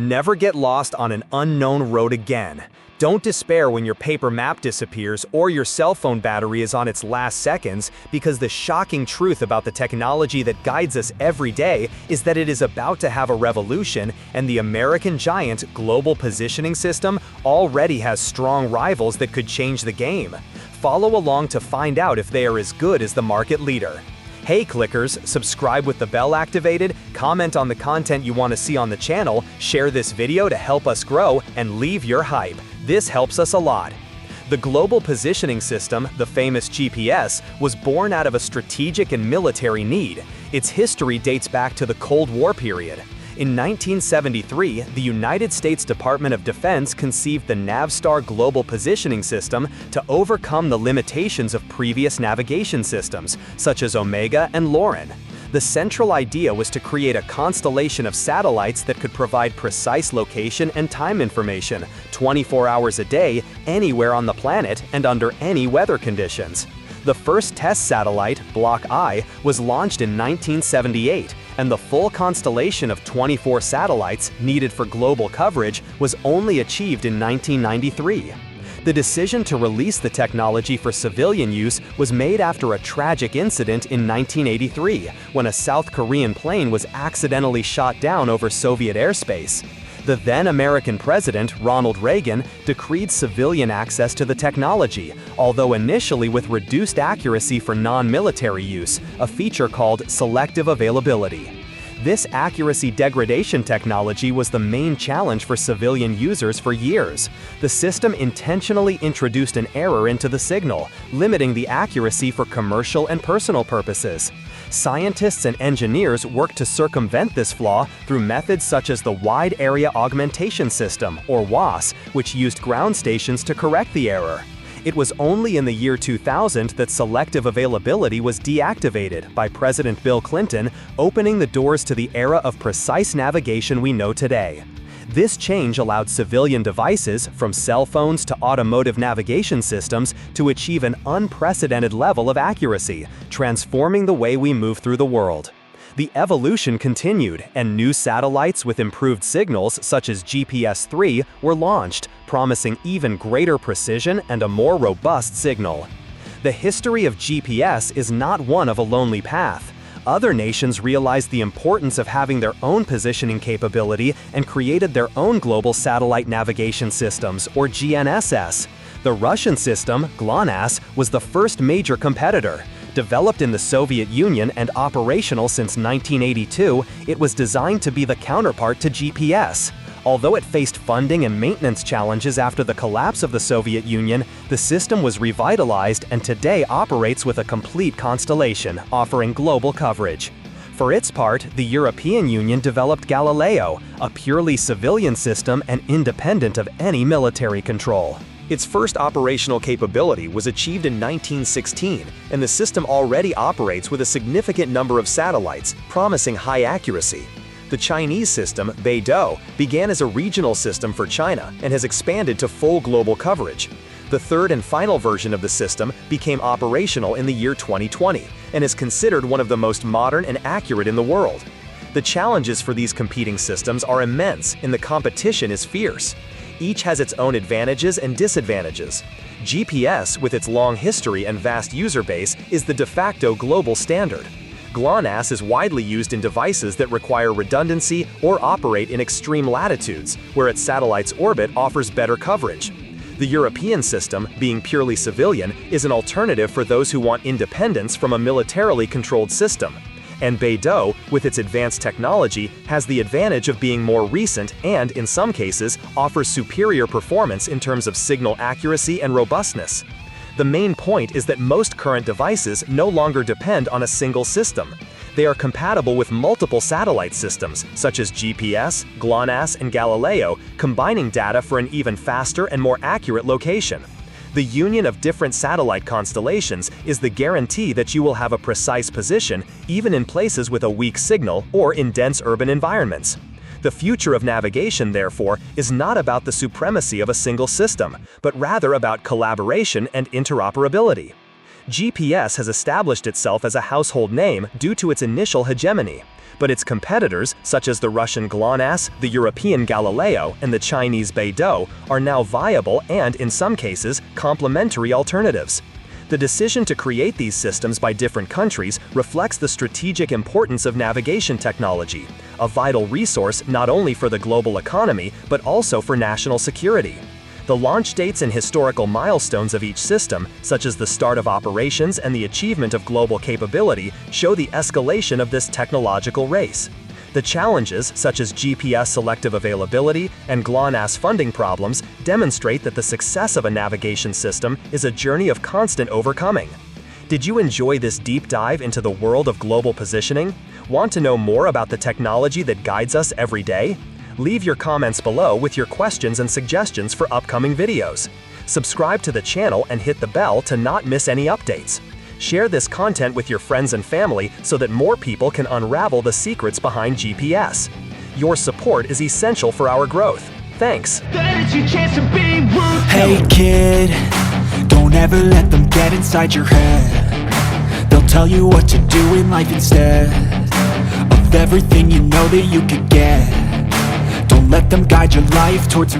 Never get lost on an unknown road again. Don't despair when your paper map disappears or your cell phone battery is on its last seconds, because the shocking truth about the technology that guides us every day is that it is about to have a revolution, and the American giant Global Positioning System already has strong rivals that could change the game. Follow along to find out if they are as good as the market leader. Hey clickers, subscribe with the bell activated, comment on the content you want to see on the channel, share this video to help us grow, and leave your hype. This helps us a lot. The Global Positioning System, the famous GPS, was born out of a strategic and military need. Its history dates back to the Cold War period. In 1973, the United States Department of Defense conceived the Navstar Global Positioning System to overcome the limitations of previous navigation systems, such as Omega and Loran. The central idea was to create a constellation of satellites that could provide precise location and time information, 24 hours a day, anywhere on the planet, and under any weather conditions. The first test satellite, Block I, was launched in 1978, and the full constellation of 24 satellites needed for global coverage was only achieved in 1993. The decision to release the technology for civilian use was made after a tragic incident in 1983, when a South Korean plane was accidentally shot down over Soviet airspace. The then American president, Ronald Reagan, decreed civilian access to the technology, although initially with reduced accuracy for non-military use, a feature called selective availability. This accuracy degradation technology was the main challenge for civilian users for years. The system intentionally introduced an error into the signal, limiting the accuracy for commercial and personal purposes. Scientists and engineers worked to circumvent this flaw through methods such as the Wide Area Augmentation System, or WAAS, which used ground stations to correct the error. It was only in the year 2000 that selective availability was deactivated by President Bill Clinton, opening the doors to the era of precise navigation we know today. This change allowed civilian devices, from cell phones to automotive navigation systems, to achieve an unprecedented level of accuracy, transforming the way we move through the world. The evolution continued, and new satellites with improved signals, such as GPS-3, were launched, promising even greater precision and a more robust signal. The history of GPS is not one of a lonely path. Other nations realized the importance of having their own positioning capability and created their own global satellite navigation systems, or GNSS. The Russian system, GLONASS, was the first major competitor. Developed in the Soviet Union and operational since 1982, it was designed to be the counterpart to GPS. Although it faced funding and maintenance challenges after the collapse of the Soviet Union, the system was revitalized and today operates with a complete constellation, offering global coverage. For its part, the European Union developed Galileo, a purely civilian system and independent of any military control. Its first operational capability was achieved in 1916, and the system already operates with a significant number of satellites, promising high accuracy. The Chinese system, Beidou, began as a regional system for China and has expanded to full global coverage. The third and final version of the system became operational in the year 2020 and is considered one of the most modern and accurate in the world. The challenges for these competing systems are immense, and the competition is fierce. Each has its own advantages and disadvantages. GPS, with its long history and vast user base, is the de facto global standard. GLONASS is widely used in devices that require redundancy or operate in extreme latitudes, where its satellite's orbit offers better coverage. The European system, being purely civilian, is an alternative for those who want independence from a militarily controlled system. And Beidou, with its advanced technology, has the advantage of being more recent and, in some cases, offers superior performance in terms of signal accuracy and robustness. The main point is that most current devices no longer depend on a single system. They are compatible with multiple satellite systems, such as GPS, GLONASS, and Galileo, combining data for an even faster and more accurate location. The union of different satellite constellations is the guarantee that you will have a precise position even in places with a weak signal or in dense urban environments. The future of navigation, therefore, is not about the supremacy of a single system, but rather about collaboration and interoperability. GPS has established itself as a household name due to its initial hegemony. But its competitors, such as the Russian GLONASS, the European Galileo, and the Chinese Beidou, are now viable and, in some cases, complementary alternatives. The decision to create these systems by different countries reflects the strategic importance of navigation technology, a vital resource not only for the global economy but also for national security. The launch dates and historical milestones of each system, such as the start of operations and the achievement of global capability, show the escalation of this technological race. The challenges, such as GPS selective availability and GLONASS funding problems, demonstrate that the success of a navigation system is a journey of constant overcoming. Did you enjoy this deep dive into the world of global positioning? Want to know more about the technology that guides us every day? Leave your comments below with your questions and suggestions for upcoming videos. Subscribe to the channel and hit the bell to not miss any updates. Share this content with your friends and family so that more people can unravel the secrets behind GPS. Your support is essential for our growth. Thanks. Hey kid, don't ever let them get inside your head. They'll tell you what to do in life instead of everything you know that you could get. Don't let them guide your life towards